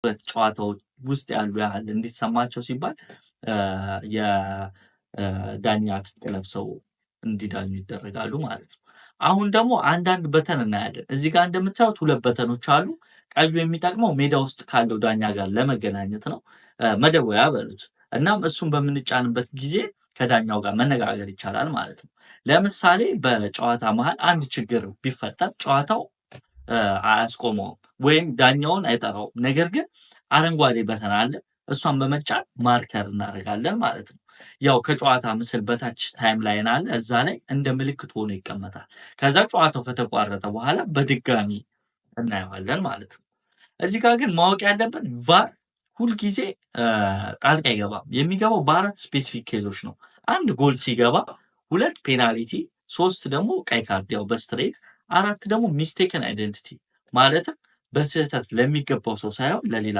በትኩረት ጨዋታው ውስጥ ያሉ ያህል እንዲሰማቸው ሲባል የዳኛ ትጥቅ ለብሰው እንዲዳኙ ይደረጋሉ ማለት ነው። አሁን ደግሞ አንዳንድ በተን እናያለን። እዚህ ጋር እንደምታዩት 2 በተኖች አሉ። ቀዩ የሚጠቅመው ሜዳ ውስጥ ካለው ዳኛ ጋር ለመገናኘት ነው፣ መደወያ በሉት። እናም እሱን በምንጫንበት ጊዜ ከዳኛው ጋር መነጋገር ይቻላል ማለት ነው። ለምሳሌ በጨዋታ መሃል አንድ ችግር ቢፈጠር ጨዋታው አያስቆመውም ወይም ዳኛውን አይጠራውም። ነገር ግን አረንጓዴ በተን አለ፣ እሷን በመጫን ማርከር እናደርጋለን ማለት ነው። ያው ከጨዋታ ምስል በታች ታይም ላይን አለ፣ እዛ ላይ እንደ ምልክት ሆኖ ይቀመጣል። ከዛ ጨዋታው ከተቋረጠ በኋላ በድጋሚ እናየዋለን ማለት ነው። እዚህ ጋር ግን ማወቅ ያለብን ቫር ሁልጊዜ ጣልቃ አይገባም። የሚገባው በ4 ስፔሲፊክ ኬዞች ነው። 1 ጎል ሲገባ፣ 2 ፔናልቲ፣ 3 ደግሞ ቀይ ካርድ ያው በስትሬት፣ 4 ደግሞ ሚስቴክን አይደንቲቲ ማለትም በስህተት ለሚገባው ሰው ሳይሆን ለሌላ